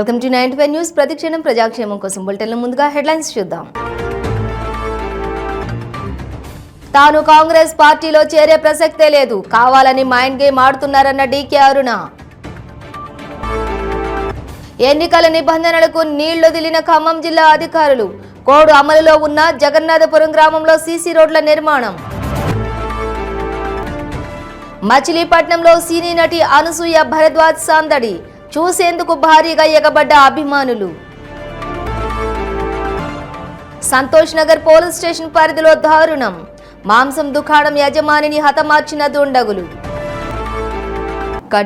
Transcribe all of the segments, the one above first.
Welcome to 95 news. ప్రతిక్షణం ప్రజాక్షేమం కోసం బులెటిన్ల ముందుగా హెడ్లైన్స్ చూద్దాం. తాను కాంగ్రెస్ పార్టీలో చేరే ప్రసక్తే లేదు, కావాలని మైండ్ గేమ్ ఆడుతున్నారన్న డీకే అరుణ. ఎన్నికల నిబంధనలకు నీళ్లొదిలిన ఖమ్మం జిల్లా అధికారులు. కోడ్ అమలులో ఉన్న జగన్నాథపురం గ్రామంలో సీసీ రోడ్ల నిర్మాణం. మచిలీపట్నంలో సినీ నటి అనసూయ భరద్వాజ్ సందడి, చూసేందుకు భారీగా ఎగబడ్డ అభిమానులు. సంతోష్ నగర్ పోలీస్ స్టేషన్ పరిధిలో దారుణం, మాంసం దుకాణం యజమానిని హతమార్చిన దుండగులు.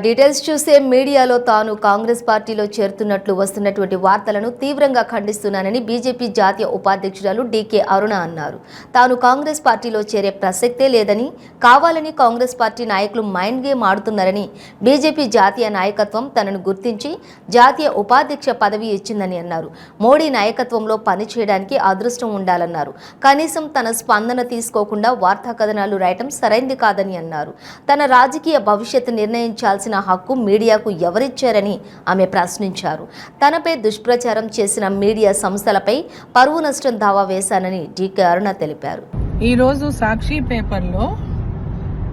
డీటెయిల్స్ చూసే మీడియాలో తాను కాంగ్రెస్ పార్టీలో చేరుతున్నట్లు వస్తున్నటువంటి వార్తలను తీవ్రంగా ఖండిస్తున్నానని బీజేపీ జాతీయ ఉపాధ్యక్షురాలు డీకే అరుణ అన్నారు. తాను కాంగ్రెస్ పార్టీలో చేరే ప్రసక్తే లేదని, కావాలని కాంగ్రెస్ పార్టీ నాయకులు మైండ్ గేమ్ ఆడుతున్నారని, బీజేపీ జాతీయ నాయకత్వం తనను గుర్తించి జాతీయ ఉపాధ్యక్ష పదవి ఇచ్చిందని అన్నారు. మోడీ నాయకత్వంలో పనిచేయడానికి అదృష్టం ఉండాలన్నారు. కనీసం తన స్పందన తీసుకోకుండా వార్తా కథనాలు రాయటం సరైంది కాదని అన్నారు. తన రాజకీయ భవిష్యత్తు నిర్ణయించాల్సిన హక్కు మీడియాకు ఎవరిచ్చారని ఆమె ప్రశ్నించారు. తనపై దుష్ప్రచారం చేసిన మీడియా సంస్థలపై పరువు నష్టం దావా వేశానని డీకే అరుణ తెలిపారు. ఈ రోజు సాక్షి పేపర్లో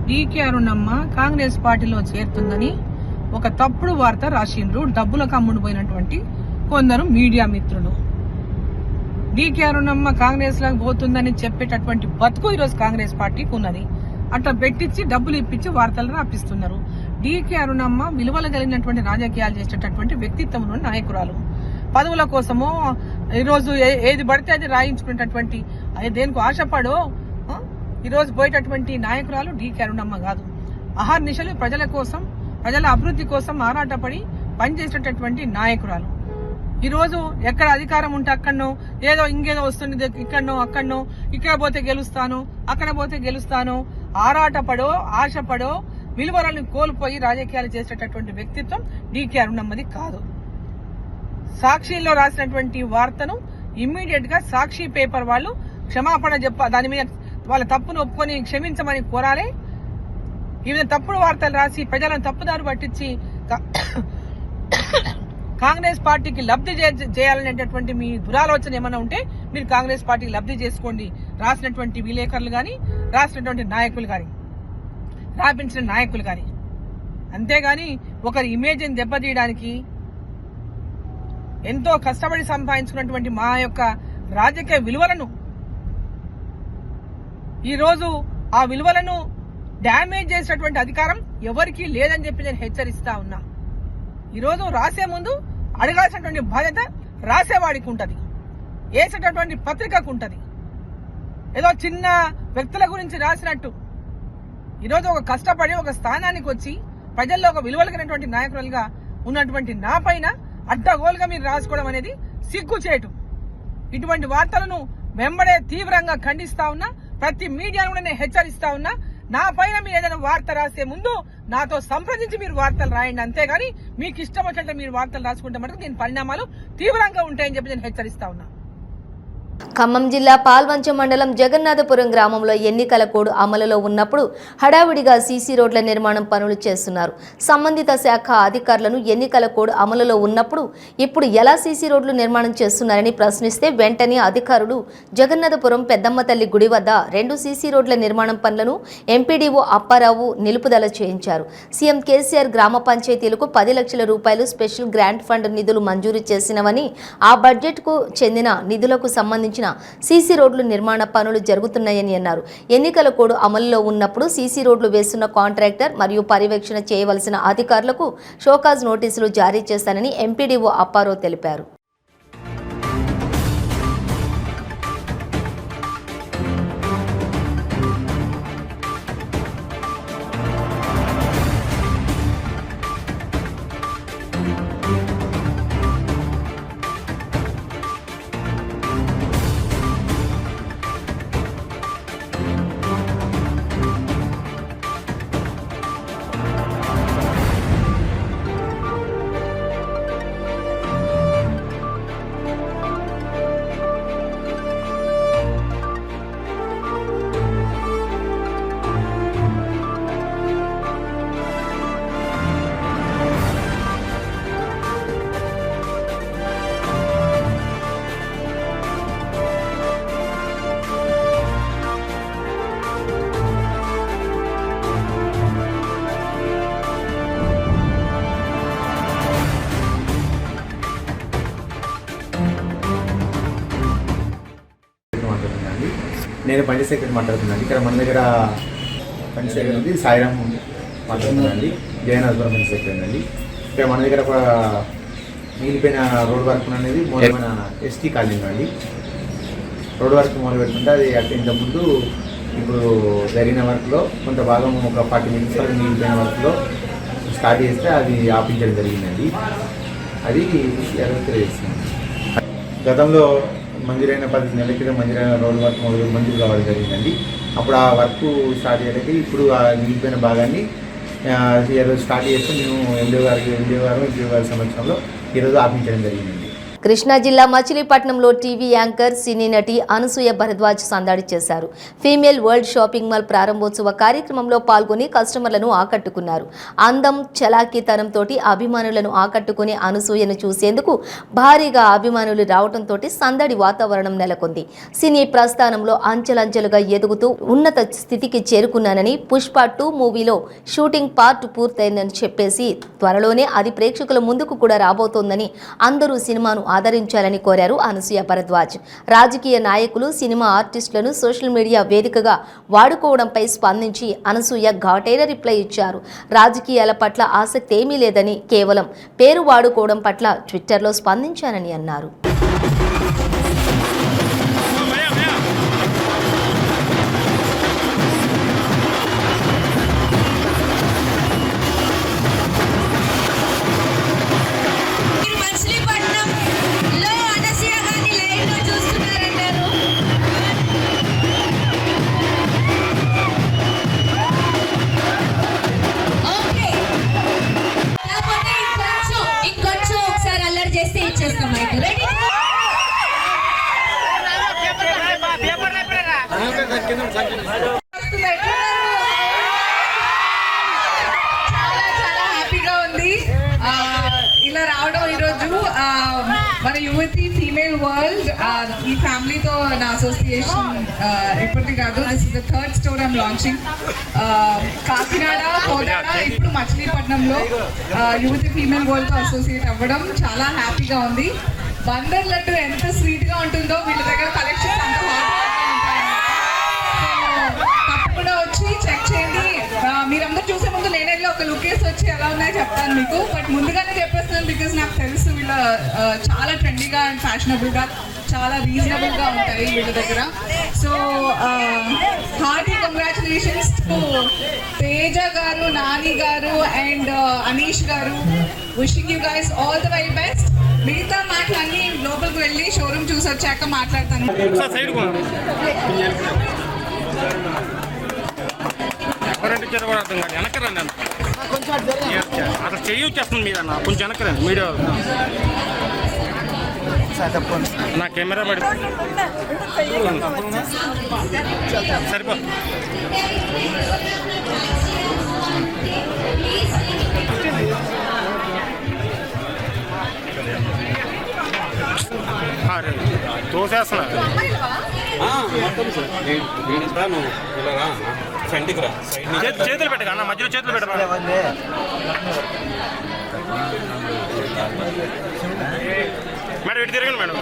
డీకే అరుణమ్మ కాంగ్రెస్ పార్టీలో చేరుతుందని ఒక తప్పుడు వార్త రాసిండ్రు డబ్బులకు అమ్ముడుపోయినటువంటి కొందరు మీడియా మిత్రులు. డీకే అరుణమ్మ కాంగ్రెస్ లోకి పోతుందని చెప్పేటటువంటి బతుకు ఈరోజు కాంగ్రెస్ పార్టీకి ఉన్నది. అట్లా పెట్టించి డబ్బులు ఇప్పించి వార్తలు రాపిస్తున్నారు. డీకే అరుణమ్మ విలువలు కలిగినటువంటి రాజకీయాలు చేసేటటువంటి వ్యక్తిత్వం నాయకురాలు. పదవుల కోసమో ఈరోజు ఏది పడితే అది రాయించుకునేటటువంటి దేనికి ఆశపడో ఈరోజు పోయేటటువంటి నాయకురాలు డీకే అరుణమ్మ కాదు. అహర్నిశలు ప్రజల కోసం, ప్రజల అభివృద్ధి కోసం ఆరాటపడి పనిచేసేటటువంటి నాయకురాలు. ఈరోజు ఎక్కడ అధికారం ఉంటే అక్కడనో ఏదో ఇంకేదో వస్తుంది, ఇక్కడనో అక్కడనో, ఇక్కడ పోతే గెలుస్తాను, అక్కడ పోతే గెలుస్తాను, ఆరాటపడో ఆశపడో విలువలను కోల్పోయి రాజకీయాలు చేసేటటువంటి వ్యక్తిత్వం డీకే అరుణమ్మది కాదు. సాక్షిలో రాసినటువంటి వార్తను ఇమ్మీడియట్ గా సాక్షి పేపర్ వాళ్ళు క్షమాపణ దాని మీద వాళ్ళ తప్పును ఒప్పుకొని క్షమించమని కోరాలి. ఈవిడ తప్పుడు వార్తలు రాసి ప్రజలను తప్పుదారు పట్టించి కాంగ్రెస్ పార్టీకి లబ్ధి చేయాలనేటటువంటి మీ దురాలోచన ఏమైనా ఉంటే మీరు కాంగ్రెస్ పార్టీకి లబ్ధి చేసుకోండి. రాసినటువంటి విలేకరులు గాని, రాసినటువంటి నాయకులు గాని, రాపించిన నాయకులు గాని. అంతేగాని ఒకరి ఇమేజ్ ని దెబ్బతీయడానికి ఎంతో కష్టపడి సంపాదించుకున్నటువంటి మా యొక్క రాజకీయ విలువలను ఈరోజు ఆ విలువలను డ్యామేజ్ చేసినటువంటి అధికారం ఎవరికీ లేదని చెప్పి నేను హెచ్చరిస్తా ఉన్నా. ఈరోజు రాసే ముందు అడగాల్సినటువంటి బాధ్యత రాసేవాడికి ఉంటది, వేసేటటువంటి పత్రికకు ఉంటది. ఏదో చిన్న వ్యక్తుల గురించి రాసినట్టు ఈరోజు ఒక కష్టపడి ఒక స్థానానికి వచ్చి ప్రజల్లో ఒక విలువలగినటువంటి నాయకులుగా ఉన్నటువంటి నా పైన అడ్డగోలుగా మీరు రాసుకోవడం అనేది సిగ్గుచేటు. ఇటువంటి వార్తలను వెంబడే తీవ్రంగా ఖండిస్తా ఉన్నా. ప్రతి మీడియాను కూడా నేను హెచ్చరిస్తా ఉన్నా. నా పైన మీరు ఏదైనా వార్త రాసే ముందు నాతో సంప్రదించి మీరు వార్తలు రాయండి. అంతేగాని మీకు ఇష్టం వచ్చినట్టు మీరు వార్తలు రాసుకుంటే మటుకు దీని పరిణామాలు తీవ్రంగా ఉంటాయని చెప్పి నేను హెచ్చరిస్తా ఉన్నా. ఖమ్మం జిల్లా పాల్వంచ మండలం జగన్నాథపురం గ్రామంలో ఎన్నికల కోడ్ అమలులో ఉన్నప్పుడు హడావిడిగా సీసీ రోడ్ల నిర్మాణం పనులు చేస్తున్నారు. సంబంధిత శాఖ అధికారులను ఎన్నికల కోడ్ అమలులో ఉన్నప్పుడు ఇప్పుడు ఎలా సీసీ రోడ్లు నిర్మాణం చేస్తున్నారని ప్రశ్నిస్తే వెంటనే అధికారులు జగన్నాథపురం పెద్దమ్మ తల్లి గుడి వద్ద 2 సీసీ రోడ్ల నిర్మాణం పనులను ఎంపీడీఓ అప్పారావు నిలుపుదల చేయించారు. సీఎం కేసీఆర్ గ్రామ పంచాయతీలకు 10 లక్షల రూపాయలు స్పెషల్ గ్రాంట్ ఫండ్ నిధులు మంజూరు చేసినవని, ఆ బడ్జెట్కు చెందిన నిధులకు సంబంధించిన సీసీ రోడ్లు నిర్మాణ పనులు జరుగుతున్నాయని అన్నారు. ఎన్నికల కోడ్ అమలులో ఉన్నప్పుడు సీసీ రోడ్లు వేస్తున్న కాంట్రాక్టర్ మరియు పర్యవేక్షణ చేయవలసిన అధికారులకు షోకాజ్ నోటీసులు జారీ చేస్తానని ఎంపీడీఓ అప్పారావు తెలిపారు. నేను పంచాయత్ సెక్రటరీ మాట్లాడుతున్నాను. ఇక్కడ మన దగ్గర పంచాయత్ సెక్రటరీ ఉంది, సాయిరామ్ మాట్లాడుతున్నానండి. జయన్ హస్బర్ పంచాయత్ సెక్రటరీ అండి. ఇక్కడ మన దగ్గర ఒక మిగిలిపోయిన రోడ్ వర్క్ అనేది మూలమైన ఎస్టీ కాలనీ అండి. రోడ్ వర్క్ మొదలు పెట్టుకుంటే అది అంటే ఇంతకుముందు ఇప్పుడు జరిగిన వర్క్లో కొంత భాగం ఒక 40 మినిట్స్ వరకు మిగిలిపోయిన వర్క్లో స్టార్ట్ చేస్తే అది ఆపించడం జరిగిందండి. అది చేస్తుంది. గతంలో మంజూరైన 10 నెలల క్రితం మంజూరైన రోడ్ వర్క్ మంజూరు కావడం జరిగిందండి. అప్పుడు ఆ వర్క్ స్టార్ట్ చేయడానికి ఇప్పుడు ఆ మిగిలిపోయిన భాగాన్ని ఈరోజు స్టార్ట్ చేస్తే మేము ఎండిఓ గారి సమక్షంలో ఈరోజు ఆపించడం జరిగిందండి. కృష్ణా జిల్లా మచిలీపట్నంలో టీవీ యాంకర్ సినీ నటి అనసూయ భరద్వాజ్ సందడి చేశారు. ఫీమేల్ వరల్డ్ షాపింగ్ మాల్ ప్రారంభోత్సవ కార్యక్రమంలో పాల్గొని కస్టమర్లను ఆకట్టుకున్నారు. అందం చలాకీతనంతో అభిమానులను ఆకట్టుకునే అనసూయను చూసేందుకు భారీగా అభిమానులు రావడంతో సందడి వాతావరణం నెలకొంది. సినీ ప్రస్థానంలో అంచెలంచెలుగా ఎదుగుతూ ఉన్నత స్థితికి చేరుకున్నానని, పుష్ప 2 మూవీలో షూటింగ్ పార్ట్ పూర్తయిందని చెప్పేసి త్వరలోనే అది ప్రేక్షకుల ముందుకు కూడా రాబోతోందని, అందరూ సినిమాను ఆదరించాలని కోరారు అనసూయ భరద్వాజ్. రాజకీయ నాయకులు, సినిమా ఆర్టిస్టులను సోషల్ మీడియా వేదికగా వాడుకోవడంపై స్పందించి అనసూయ ఘాటైన రిప్లై ఇచ్చారు. రాజకీయాల పట్ల ఆసక్తి ఏమీ లేదని, కేవలం పేరు వాడుకోవడం పట్ల ట్విట్టర్లో స్పందించానని అన్నారు. చాలా హ్యాపీగా ఉంది ఇలా రావడం. ఈరోజు మన యువతి ఫీమేల్ వరల్డ్ ఈ ఫ్యామిలీతో నా అసోసియేషన్ ఇప్పటిది కాదు, this is the 3rd store I'm launching. Kakinada, Kodad, ఇప్పుడు మచిలీపట్నంలో యువతి ఫీమేల్ వరల్డ్ తో అసోసియేట్ అవ్వడం చాలా హ్యాపీగా ఉంది. బందర్ లడ్డు ఎంత స్వీట్ గా ఉంటుందో వీళ్ళ దగ్గర కలెక్షన్స్ అంత తప్పకుండా వచ్చి చెక్ చేయండి. మీరందరూ చూసే ముందు నేనేళ్ళి ఒక లుక్ వేసి వచ్చి ఎలా ఉన్నాయో చెప్తాను మీకు. బట్ ముందుగానే చెప్పేస్తున్నాను బికాస్ నాకు తెలుసు వీళ్ళ చాలా ట్రెండీగా అండ్ ఫ్యాషనబుల్గా, చాలా రీజనబుల్గా ఉంటాయి వీళ్ళ దగ్గర. So hearty congratulations to Teja గారు, నాని గారు అండ్ అనీష్ గారు. Wishing you guys all the very best. మిగతా మాటలన్నీ లోపలికి వెళ్ళి షోరూమ్ చూసి వచ్చాక మాట్లాడతాను. వెనకరండి అసలు చెయ్యి వచ్చేస్తుంది మీద కొంచెం వెనకరండి మీడియా నా కెమెరా పడి సరిపో. తోసేస్తున్నా చేతులు పెట్టక అన్న, మధ్యలో చేతులు పెట్ట. మేడం ఇటు తిరగండి మేడం.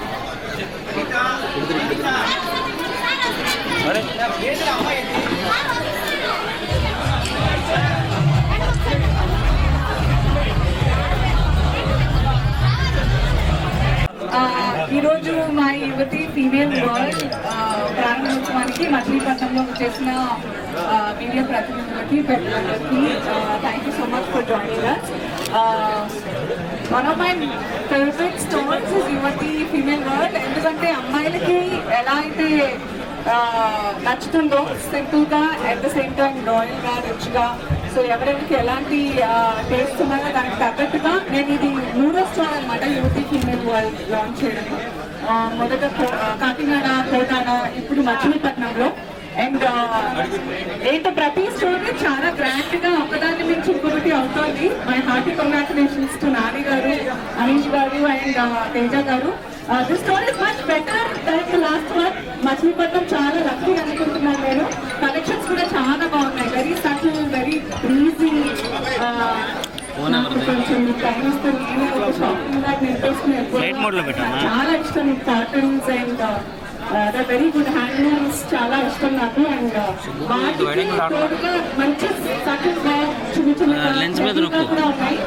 ఈరోజు మా యువతి ఫీమేల్ వరల్డ్ ప్రారంభోత్సవానికి మచిలీపట్నంలో చేసిన మీడియా ప్రతినిధులకి, పెద్దలందరికీ thank you so much for joining us. One of my favourite stores is యువతి ఫీమేల్ వరల్డ్. ఎందుకంటే అమ్మాయిలకి ఎలా అయితే నచ్చుతుందో, సింపుల్గా అట్ ద సేమ్ టైం రాయల్గా, రిచ్గా, సో ఎవరెవరికి ఎలాంటి టేస్ట్ ఉన్నాయో దానికి తగ్గట్టుగా నేను ఇది 3వ స్టోర్ అనమాట యువతి ఫీమేల్ వరల్డ్ లాంచ్ చేయడం. మొదట కాకినాడ, కోదాడ, ఇప్పుడు మచిలీపట్నంలో. అండ్ ఏంటో ప్రతి స్టోర్ చాలా గ్రాండ్ గా ఒకదాన్ని మించి ఇంకొకటి అవుతుంది. My hearty congratulations to Nani గారు, అనీష్ గారు అండ్ తేజ గారు. This store is much better than the last one. Machilipatnam చాలా లక్కీ అనుకుంటున్నాను నేను. కలెక్షన్స్ కూడా చాలా బాగున్నాయి. Very subtle, very breezy. కొంచెం టైం ఇస్తే నేను ఒక షాపింగ్ బ్యాగ్ నింపేసుకుని చాలా ఇష్టం cottons and the very good handlooms చాలా ఇష్టం నాకు. అండ్ మంచి చిన్న చిన్న కూడా ఉన్నాయి.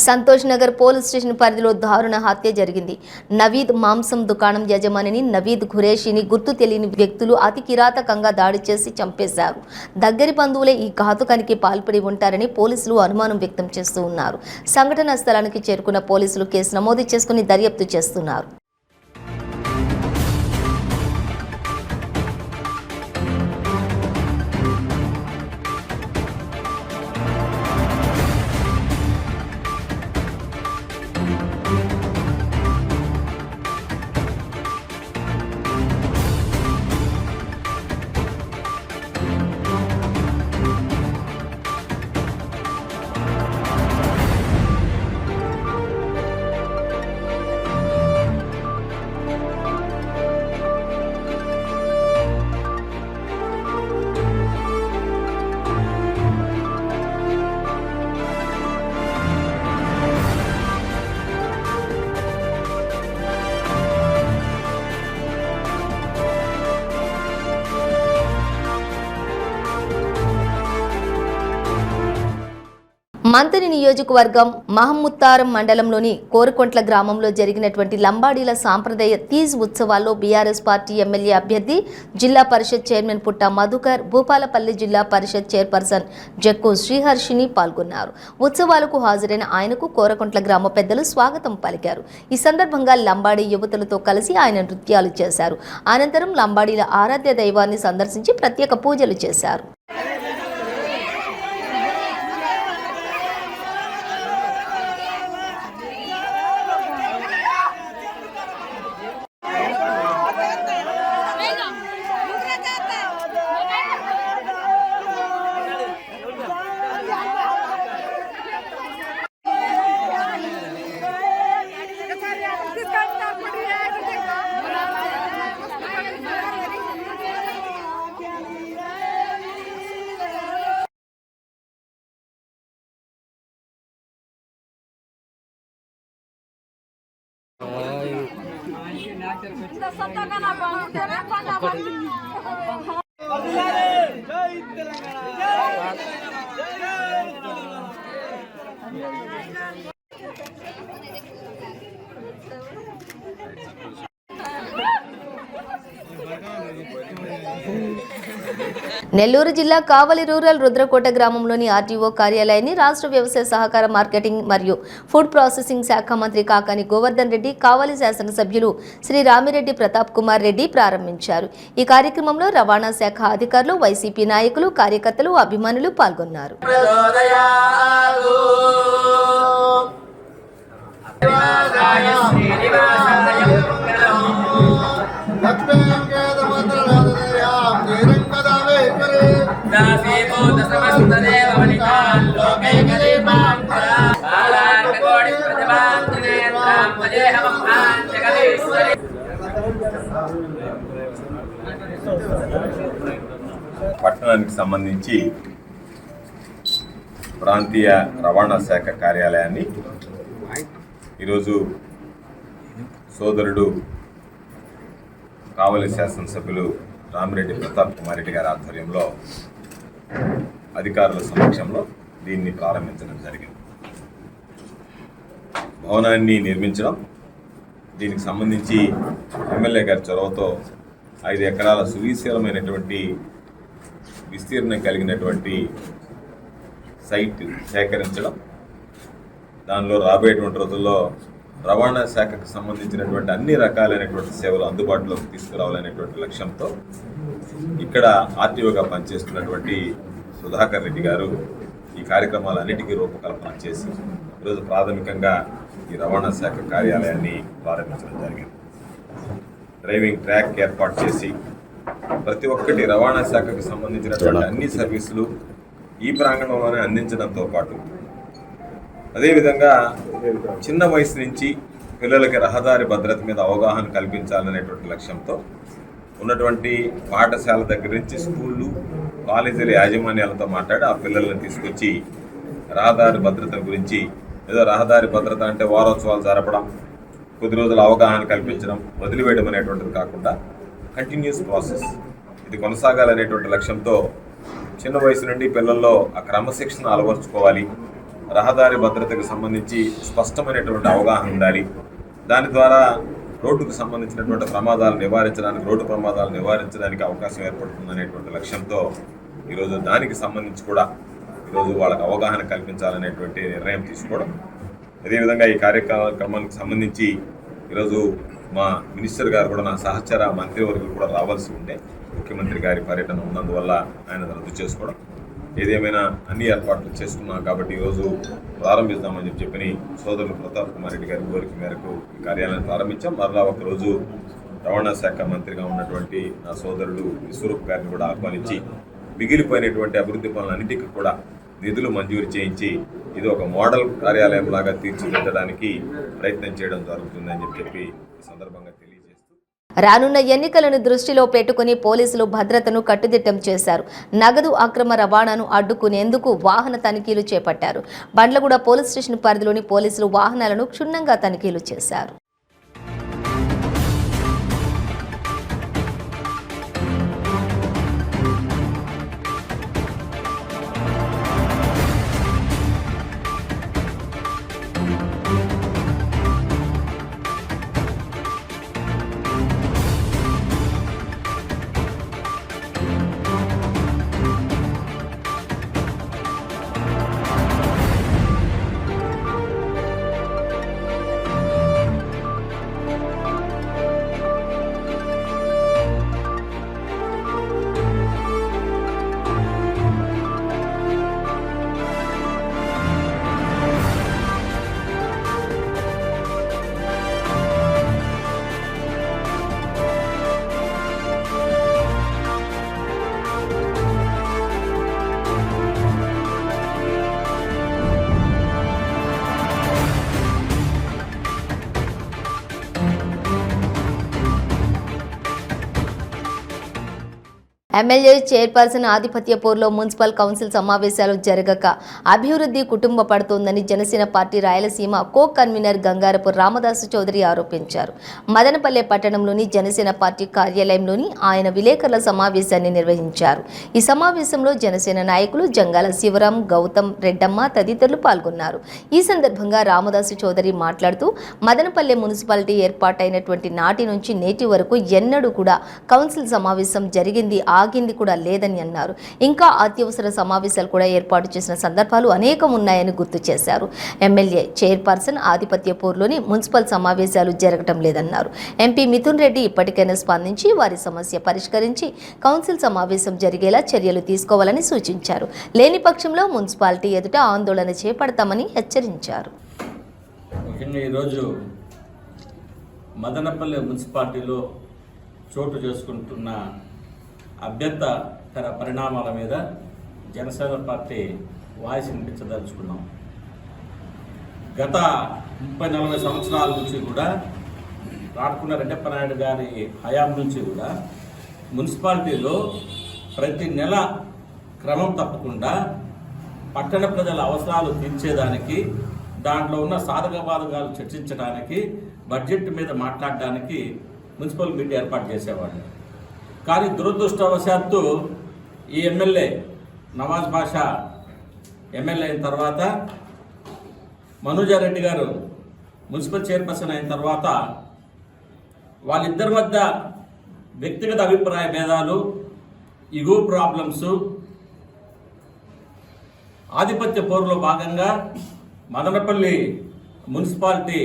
సంతోష్ నగర్ పోలీస్ స్టేషన్ పరిధిలో దారుణ హత్య జరిగింది. నవీద్ మాంసం దుకాణం యజమానిని నవీద్ ఖురేషిని గుర్తు తెలియని వ్యక్తులు అతి కిరాతకంగా దాడి చేసి చంపేశారు. దగ్గరి బంధువులే ఈ ఘాతుకానికి పాల్పడి ఉంటారని పోలీసులు అనుమానం వ్యక్తం చేస్తూ ఉన్నారు. సంఘటనా స్థలానికి చేరుకున్న పోలీసులు కేసు నమోదు చేసుకుని దర్యాప్తు చేస్తున్నారు. మంతని నియోజకవర్గం మహముత్తారం మండలంలోని కోరుకొంట్ల గ్రామంలో జరిగినటువంటి లంబాడీల సాంప్రదాయ తీజ్ ఉత్సవాల్లో బీఆర్ఎస్ పార్టీ ఎమ్మెల్యే అభ్యర్థి జిల్లా పరిషత్ చైర్మన్ పుట్ట మధుకర్, భూపాలపల్లి జిల్లా పరిషత్ చైర్పర్సన్ జక్కు శ్రీహర్షిని పాల్గొన్నారు. ఉత్సవాలకు హాజరైన ఆయనకు కోరుకొంట్ల గ్రామ పెద్దలు స్వాగతం పలికారు. ఈ సందర్భంగా లంబాడీ యువతులతో కలిసి ఆయన నృత్యాలు చేశారు. అనంతరం లంబాడీల ఆరాధ్య దైవాన్ని సందర్శించి ప్రత్యేక పూజలు చేశారు. నెల్లూరు జిల్లా కావలి రూరల్ రుద్రకోట గ్రామంలోని ఆర్టీఓ కార్యాలయాన్ని రాష్ట్ర వ్యవసాయ సహకార మార్కెటింగ్ మరియు ఫుడ్ ప్రాసెసింగ్ శాఖ మంత్రి కాకాని గోవర్ధన్ రెడ్డి, కావలి శాసనసభ్యులు శ్రీ రామిరెడ్డి ప్రతాప్ కుమార్ రెడ్డి ప్రారంభించారు. ఈ కార్యక్రమంలో రవాణా శాఖ అధికారులు, వైసీపీ నాయకులు, కార్యకర్తలు, అభిమానులు పాల్గొన్నారు. పట్టణానికి సంబంధించి ప్రాంతీయ రవాణా శాఖ కార్యాలయాన్ని ఈరోజు సోదరుడు కావలి శాసనసభ్యులు రామిరెడ్డి ప్రతాప్ కుమార్ రెడ్డి గారి ఆధ్వర్యంలో అధికారుల సమక్షంలో దీన్ని ప్రారంభించడం జరిగింది. భవనాన్ని నిర్మించడం, దీనికి సంబంధించి ఎమ్మెల్యే గారి చొరవతో 5 ఎకరాల సువిశాలమైనటువంటి విస్తీర్ణం కలిగినటువంటి సైట్ సేకరించడం, దానిలో రాబోయేటువంటి రోజుల్లో రవాణా శాఖకు సంబంధించినటువంటి అన్ని రకాలైనటువంటి సేవలు అందుబాటులోకి తీసుకురావాలనేటువంటి లక్ష్యంతో ఇక్కడ ఆర్టీఓగా పనిచేస్తున్నటువంటి సుధాకర్ రెడ్డి గారు ఈ కార్యక్రమాలన్నిటికీ రూపకల్పన చేసి ఈరోజు ప్రాథమికంగా ఈ రవాణా శాఖ కార్యాలయాన్ని ప్రారంభించడం జరిగింది. డ్రైవింగ్ ట్రాక్ ఏర్పాటు చేసి ప్రతి ఒక్కటి రవాణా శాఖకు సంబంధించినటువంటి అన్ని సర్వీసులు ఈ ప్రాంగణంలోనే అందించడంతో పాటు అదేవిధంగా చిన్న వయసు నుంచి పిల్లలకి రహదారి భద్రత మీద అవగాహన కల్పించాలనేటువంటి లక్ష్యంతో ఉన్నటువంటి పాఠశాల దగ్గర నుంచి స్కూళ్ళు, కాలేజీల యాజమాన్యాలతో మాట్లాడి ఆ పిల్లలను తీసుకొచ్చి రహదారి భద్రత గురించి, ఏదో రహదారి భద్రత అంటే వారోత్సవాలు జరపడం, కొద్ది రోజులు అవగాహన కల్పించడం, వదిలివేయడం అనేటువంటిది కాకుండా కంటిన్యూస్ ప్రాసెస్. ఇది కొనసాగాలనేటువంటి లక్ష్యంతో చిన్న వయసు నుండి పిల్లల్లో ఆ క్రమశిక్షణ అలవర్చుకోవాలి. రహదారి భద్రతకు సంబంధించి స్పష్టమైనటువంటి అవగాహన ఉండాలి. దాని ద్వారా రోడ్డుకు సంబంధించినటువంటి రోడ్డు ప్రమాదాలు నివారించడానికి అవకాశం ఏర్పడుతుందనేటువంటి లక్ష్యంతో ఈరోజు దానికి సంబంధించి కూడా ఈరోజు వాళ్ళకి అవగాహన కల్పించాలనేటువంటి నిర్ణయం తీసుకోవడం. అదేవిధంగా ఈ కార్యక్రమానికి సంబంధించి ఈరోజు మా మినిస్టర్ గారు కూడా, నా సహచర మంత్రివర్గులు కూడా రావాల్సి ఉంటే ముఖ్యమంత్రి గారి పర్యటన ఉన్నందువల్ల ఆయన రద్దు చేసుకోవడం. ఏదేమైనా అన్ని ఏర్పాట్లు చేసుకున్నాం కాబట్టి ఈరోజు ప్రారంభిస్తామని చెప్పి సోదరులు ప్రతాప్ కుమార్ రెడ్డి గారి కోరిక మేరకు ఈ కార్యాలయాన్ని ప్రారంభించాం. మరలా ఒకరోజు రవాణా శాఖ మంత్రిగా ఉన్నటువంటి నా సోదరుడు విశ్వరూప్ గారిని కూడా ఆహ్వానించి మిగిలిపోయినటువంటి అభివృద్ధి పనులన్నిటికీ కూడా నిధులు మంజూరు చేయించి ఇది ఒక మోడల్ కార్యాలయం లాగా తీర్చిదిద్దడానికి ప్రయత్నం చేయడం జరుగుతుందని చెప్పి ఈ సందర్భంగా తెలియజేస్తూ, రానున్న ఎన్నికలను దృష్టిలో పెట్టుకుని పోలీసులు భద్రతను కట్టుదిట్టం చేశారు. నగదు అక్రమ రవాణాను అడ్డుకునేందుకు వాహన తనిఖీలు చేపట్టారు. బండ్లగూడ పోలీస్ స్టేషన్ పరిధిలోని పోలీసులు వాహనాలను క్షుణ్ణంగా తనిఖీలు చేశారు. ఎమ్మెల్యే చైర్పర్సన్ ఆధిపత్య పోరులో మున్సిపల్ కౌన్సిల్ సమావేశాలు జరగక అభివృద్ధి కుటుంబ పడుతోందని Janasena party Rayalaseema co convener Gangarapu Ramadasu Chowdary ఆరోపించారు. మదనపల్లె పట్టణంలోని జనసేన పార్టీ కార్యాలయంలోని ఆయన విలేకరుల సమావేశాన్ని నిర్వహించారు. ఈ సమావేశంలో జనసేన నాయకులు జంగాల శివరాం, గౌతమ్, రెడ్డమ్మ తదితరులు పాల్గొన్నారు. ఈ సందర్భంగా రామదాసు చౌదరి మాట్లాడుతూ మదనపల్లె మున్సిపాలిటీ ఏర్పాటైనటువంటి నాటి నుంచి నేటి వరకు ఎన్నడూ కూడా కౌన్సిల్ సమావేశం జరిగింది ఆగింది కూడా లేదని అన్నారు. ఇంకా అత్యవసర సమావేశాలు కూడా ఏర్పాటు చేసిన సందర్భాలు అనేకం ఉన్నాయని గుర్తు చేశారు. ఎమ్మెల్యే చైర్పర్సన్ ఆధిపత్య పోరులోని మున్సిపల్ సమావేశాలు జరగటం లేదన్నారు. ఎంపీ మిథున్ రెడ్డి ఇప్పటికైనా స్పందించి వారి సమస్య పరిష్కరించి కౌన్సిల్ సమావేశం జరిగేలా చర్యలు తీసుకోవాలని సూచించారు. లేని పక్షంలో మున్సిపాలిటీ ఎదుట ఆందోళన చేపడతామని హెచ్చరించారు. ముఖ్యంగా ఈరోజు మదనపల్లె మున్సిపాలిటీలో చోటు చేసుకుంటున్న అభ్యంతర పరిణామాల మీద జనసేన పార్టీ వాయిస్ వినిపించదలుచుకున్నాం. గత 30-40 సంవత్సరాల నుంచి కూడా రాడుకున్న రెడ్డప్ప నాయుడు గారి హయాం నుంచి కూడా మున్సిపాలిటీలో ప్రతి నెల క్రమం తప్పకుండా పట్టణ ప్రజల అవసరాలు తీర్చేదానికి, దాంట్లో ఉన్న సాధక బాధకాలు చర్చించడానికి, బడ్జెట్ మీద మాట్లాడడానికి మున్సిపల్ మీటింగ్ ఏర్పాటు చేసేవాళ్ళు. కానీ దురదృష్టవశాత్తు ఈ ఎమ్మెల్యే నవాజ్ బాషా ఎమ్మెల్యే అయిన తర్వాత, మనోజారెడ్డి గారు మున్సిపల్ చైర్పర్సన్ అయిన తర్వాత వాళ్ళిద్దరి మధ్య వ్యక్తిగత అభిప్రాయ భేదాలు, ఇగో ప్రాబ్లమ్స్, ఆధిపత్య పోరులో భాగంగా మదనపల్లి మున్సిపాలిటీ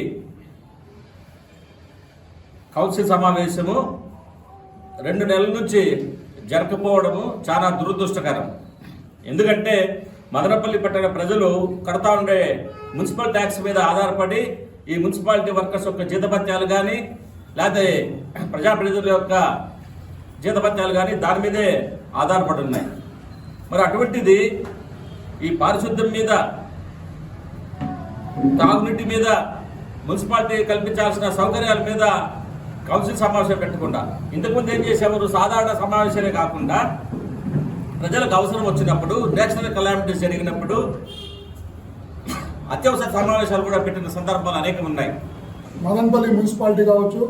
కౌన్సిల్ సమావేశము 2 నెలల నుంచి జరగకపోవడము చాలా దురదృష్టకరం. ఎందుకంటే మదనపల్లి పట్టణ ప్రజలు కడతా ఉండే మున్సిపల్ ట్యాక్స్ మీద ఆధారపడి ఈ మున్సిపాలిటీ వర్కర్స్ యొక్క జీతభత్యాలు కానీ, లేకపోతే ప్రజాప్రతినిధుల యొక్క జీతభత్యాలు కానీ దాని మీదే ఆధారపడి ఉన్నాయి. మరి అటువంటిది ఈ పారిశుద్ధ్యం మీద, తాగునీటి మీద, మున్సిపాలిటీ కల్పించాల్సిన సౌకర్యాల మీద కౌన్సిల్ సమావేశం పెట్టకుండా, ఇంతకుముందు ఏం చేసేవారు, సాధారణ సమావేశాలే కాకుండా ప్రజలకు అవసరం వచ్చినప్పుడు, నేషనల్ కలామిటీస్ జరిగినప్పుడు అత్యవసర సమావేశాలు కూడా పెట్టిన సందర్భాలు అనేకం ఉన్నాయి. మదనపల్లి మున్సిపాలిటీ కావచ్చు,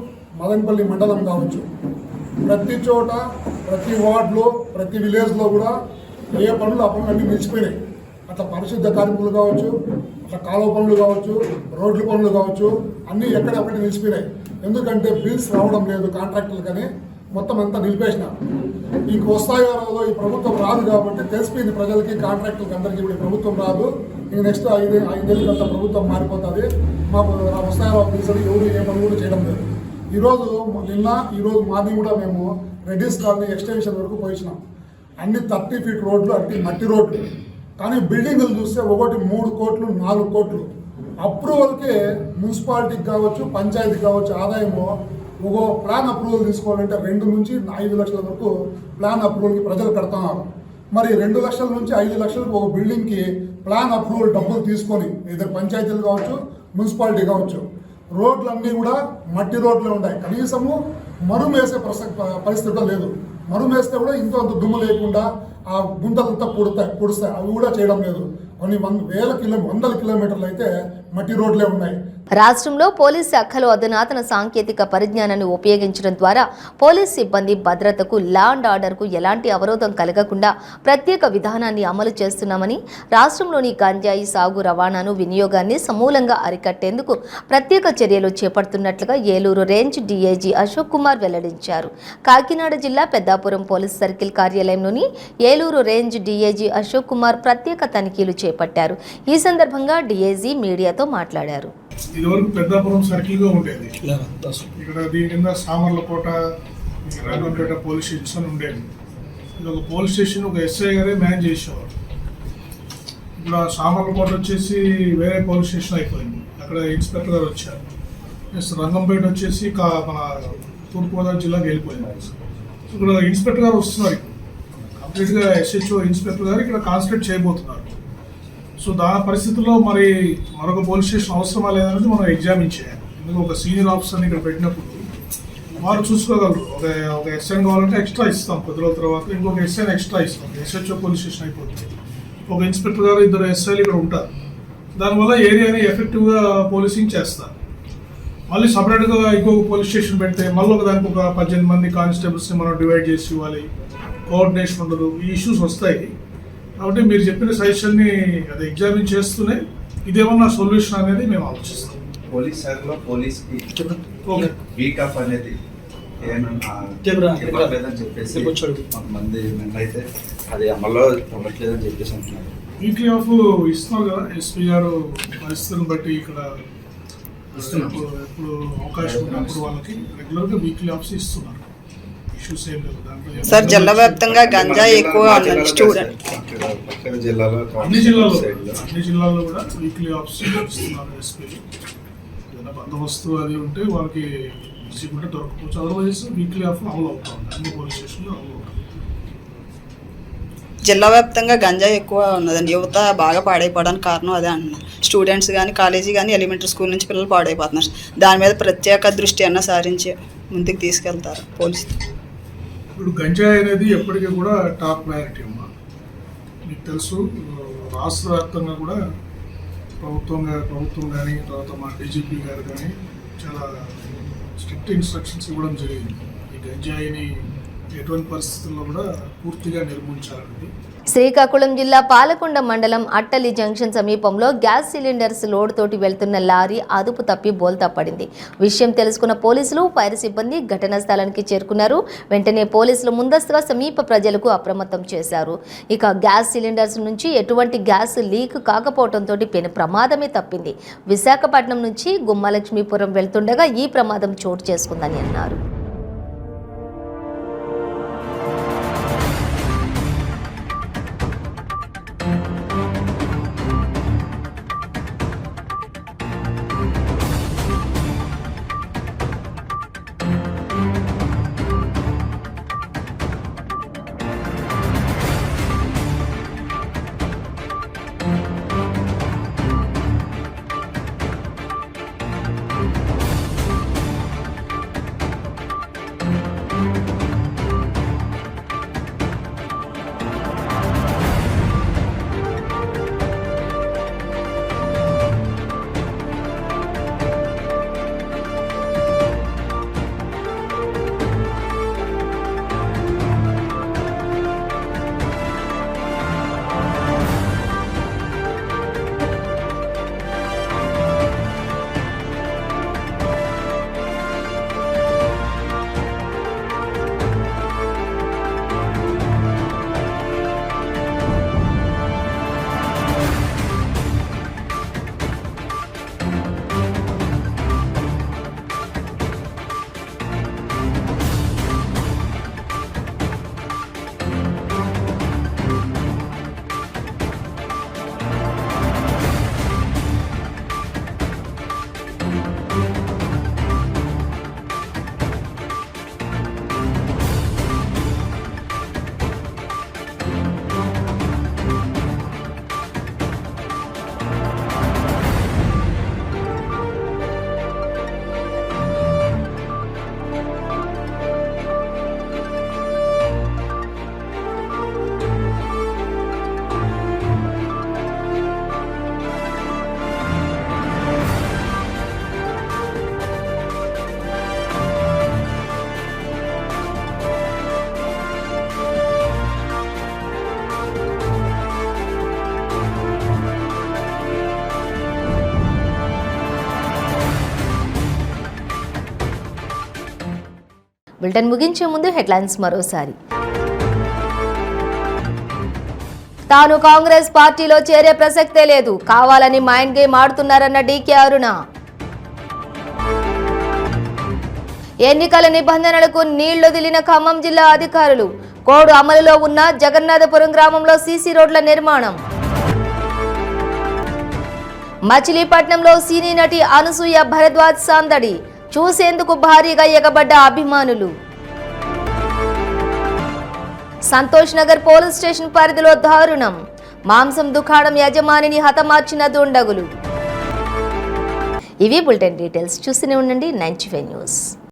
మదనపల్లి మండలం కావచ్చు, ప్రతి చోట, ప్రతి వార్డులో, ప్రతి విలేజ్లో కూడా ఏ పనులు ఆ పనులు అన్నీ నిలిచిపోయినాయి. అట్లా పరిశుద్ధ కార్మికులు కావచ్చు, అట్లా కాలువ పనులు కావచ్చు, రోడ్ల పనులు కావచ్చు, అన్నీ ఎక్కడెక్కడి నిలిచిపోయినాయి. ఎందుకంటే బిల్స్ రావడం లేదు కాంట్రాక్టులు, కానీ మొత్తం అంతా నిలిపేసిన. ఇంక వస్తాయో రాదో, ఈ ప్రభుత్వం రాదు కాబట్టి తెలిసిపోయింది ప్రజలకి, కాంట్రాక్టులకి అందరికీ కూడా ఈ ప్రభుత్వం రాదు. ఇంక నెక్స్ట్ ఐదేళ్ళకి అంతా ప్రభుత్వం మారిపోతుంది, మాకు వస్తాయో తెలుసు, ఎవరు ఏ పని కూడా చేయడం లేదు. ఈరోజు ఈరోజు మార్నింగ్ కూడా మేము రెడ్డిస్ కాలనీ ఎక్స్టెన్షన్ వరకు పోయించినాం. అన్ని 30 ఫీట్ రోడ్లు, అన్ని మట్టి రోడ్లు. కానీ బిల్డింగులు చూస్తే ఒకటి 3 కోట్లు 4 కోట్లు. అప్రూవల్కే మున్సిపాలిటీకి కావచ్చు, పంచాయతీకి కావచ్చు ఆదాయము ఒక ప్లాన్ అప్రూవల్ తీసుకోవాలంటే 2 నుంచి 5 లక్షల వరకు ప్లాన్ అప్రూవల్కి ప్రజలు కడుతున్నారు. మరి 2 లక్షల నుంచి 5 లక్షలకు ఒక బిల్డింగ్కి ప్లాన్ అప్రూవల్ డబ్బులు తీసుకొని ఇద్దరు పంచాయతీలు కావచ్చు, మున్సిపాలిటీ కావచ్చు, రోడ్లన్నీ కూడా మట్టి రోడ్లే ఉన్నాయి. కనీసము మరుమేసే పరిస్థితి లేదు. మరుమేస్తే కూడా ఇంత దుమ్ము లేకుండా ఆ గుంతలంతా పొడుస్తాయి. అవి కూడా చేయడం లేదు. కొన్ని వందల కిలోమీటర్లు అయితే మట్టి రోడ్లే ఉన్నాయి. రాష్ట్రంలో పోలీస్ శాఖలో అధునాతన సాంకేతిక పరిజ్ఞానాన్ని ఉపయోగించడం ద్వారా పోలీస్ సిబ్బంది భద్రతకు, లా అండ్ ఆర్డర్కు ఎలాంటి అవరోధం కలగకుండా ప్రత్యేక విధానాన్ని అమలు చేస్తున్నామని, రాష్ట్రంలోని గంజాయి సాగు, రవాణాను, వినియోగాన్ని సమూలంగా అరికట్టేందుకు ప్రత్యేక చర్యలు చేపడుతున్నట్లుగా ఏలూరు రేంజ్ డీఐజీ అశోక్ కుమార్ వెల్లడించారు. కాకినాడ జిల్లా పెద్దాపురం పోలీస్ సర్కిల్ కార్యాలయంలోని ఏలూరు రేంజ్ డీఐజీ అశోక్ కుమార్ ప్రత్యేక తనిఖీలు చేపట్టారు. ఈ సందర్భంగా డీఐజీ మీడియాతో మాట్లాడారు. ఇదివరకు పెద్దాపురం సర్కిల్గా ఉండేది. ఇక్కడ దీని కింద సామర్లకోట, రాఘవంపేట పోలీస్ స్టేషన్ ఉండేది. ఇది ఒక పోలీస్ స్టేషన్, ఒక ఎస్ఐ గారే మేనేజ్ చేసేవారు. ఇప్పుడు ఆ సామర్లకోట వచ్చేసి వేరే పోలీస్ స్టేషన్ అయిపోయింది. అక్కడ ఇన్స్పెక్టర్ గారు వచ్చారు. నెక్స్ట్ రంగంపేట వచ్చేసి మన తూర్పుగోదావరి జిల్లాకి వెళ్ళిపోయింది. ఇక్కడ ఇన్స్పెక్టర్ గారు వస్తున్నారు. కంప్లీట్గా ఎస్హెచ్ఓ ఇన్స్పెక్టర్ గారు ఇక్కడ కాన్సన్ట్రేట్ చేయబోతున్నారు. సో దాని పరిస్థితుల్లో మరి మరొక పోలీస్ స్టేషన్ అవసరమా లేదనేది మనం ఎగ్జామిన్ చేయాలి. ఎందుకంటే ఒక సీనియర్ ఆఫీసర్ని ఇక్కడ పెట్టినప్పుడు వారు చూసుకోగలరు. ఒక ఎస్ఐన్ కావాలంటే ఎక్స్ట్రా ఇస్తాం, 10 రోజుల తర్వాత ఇంకొక ఎస్ఐన్ ఎక్స్ట్రా ఇస్తాం. ఎస్హెచ్ఓ పోలీస్ స్టేషన్ అయిపోతుంది. ఒక ఇన్స్పెక్టర్ గారు, 2 ఎస్ఐలు ఇక్కడ ఉంటారు. దానివల్ల ఏరియాని ఎఫెక్టివ్గా పోలీసింగ్ చేస్తారు. మళ్ళీ సపరేట్గా ఇంకొక పోలీస్ స్టేషన్ పెడితే మళ్ళీ దానికి ఒక 18 మంది కానిస్టేబుల్స్ని మనం డివైడ్ చేసి ఇవ్వాలి. కోఆర్డినేషన్ ఉండదు. ఈ ఇష్యూస్ వస్తాయి. కాబట్టి మీరు చెప్పిన సజెషన్ని అది ఎగ్జామిన్ చేస్తూనే ఇదేమన్నా సొల్యూషన్ అనేది మేము ఆలోచిస్తాం. పోలీస్ శాఖలో పోలీస్కి వీక్ ఆఫ్ అనేది ఏమన్నా చెప్పేసి కొంతమంది అయితే అది అమల్లో ఉండట్లేదని చెప్పేసి అంటున్నారు. వీక్లీ ఆఫ్ ఇస్తున్నారు కదా ఎస్పీ గారు, పరిస్థితులను బట్టి ఇక్కడ ఎప్పుడు అవకాశం ఉన్నప్పుడు వాళ్ళకి రెగ్యులర్గా వీక్లీ ఆఫ్స్ ఇస్తున్నారు. సార్, జిల్లా వ్యాప్తంగా గంజాయి ఎక్కువ స్టూడెంట్ అన్ని జిల్లాల్లో కూడా వీక్లీ ఆఫ్స్ ఇస్తున్నారు ఎస్పీలు. ఏదైనా బందోబస్తు అది ఉంటే వాళ్ళకి కూడా దొరకవచ్చు. అదర్వైజ్ వీక్లీ ఆఫ్ అమలు అవుతుంది. అన్ని పోలీస్ స్టేషన్లో అమలు అవుతుంది. జిల్లా వ్యాప్తంగా గంజాయి ఎక్కువ ఉన్నదండి. యువత బాగా పాడైపోవడానికి కారణం అదే అంటున్నారు. స్టూడెంట్స్ కానీ, కాలేజీ కానీ, ఎలిమెంటరీ స్కూల్ నుంచి పిల్లలు పాడైపోతున్నారు. దాని మీద ప్రత్యేక దృష్టి అన్న సారించి ముందుకు తీసుకెళ్తారు పోలీసులు. ఇప్పుడు గంజాయి అనేది ఎప్పటికీ కూడా టాప్ ప్రయారిటీ అమ్మా. మీకు తెలుసు, రాష్ట్ర వ్యాప్తంగా కూడా ప్రభుత్వం కానీ, తర్వాత మా డీజీపీ గారు కానీ చాలా స్ట్రిక్ట్ ఇన్స్ట్రక్షన్స్ ఇవ్వడం జరిగింది. ఈ గంజాయిని ఎటువంటి పరిస్థితుల్లో కూడా పూర్తిగా నిర్మూలించాలని. శ్రీకాకుళం జిల్లా పాలకొండ మండలం అట్టలి జంక్షన్ సమీపంలో గ్యాస్ సిలిండర్స్ లోడ్ తోటి వెళ్తున్న లారీ అదుపు తప్పి బోల్తా పడింది. విషయం తెలుసుకున్న పోలీసులు, ఫైర్ సిబ్బంది ఘటనా స్థలానికి చేరుకున్నారు. వెంటనే పోలీసులు ముందస్తుగా సమీప ప్రజలకు అప్రమత్తం చేశారు. ఇక గ్యాస్ సిలిండర్స్ నుంచి ఎటువంటి గ్యాస్ లీక్ కాకపోవడంతో పెను ప్రమాదమే తప్పింది. విశాఖపట్నం నుంచి గుమ్మలక్ష్మీపురం వెళ్తుండగా ఈ ప్రమాదం చోటు చేసుకుందని అన్నారు. బులెటిన్ ముగించే ముందు హెడ్లైన్స్ మరోసారి. తాను కాంగ్రెస్ పార్టీలో చేరే ప్రసక్తే లేదు, కావాలని మైండ్ గేమ్ ఆడుతున్నారన్న డీకే అరుణ. ఎన్నికల నిబంధనలకు నీళ్లొదిలిన ఖమ్మం జిల్లా అధికారులు, కోడ్ అమలులో ఉన్న జగన్నాథపురం గ్రామంలో సీసీ రోడ్ల నిర్మాణం. మచిలీపట్నంలో సినీ నటి అనసూయ భరద్వాజ్ సందడి, చూసేందుకు భారీగా ఎగబడ్డ అభిమానులు. సంతోష్ నగర్ పోలీస్ స్టేషన్ పరిధిలో దారుణం, మాంసం దుకాణం యజమానిని హతమార్చిన దుండగులు. ఇవి బులెటిన్ డీటెయిల్స్. చూస్తూనే ఉండండి 95 న్యూస్.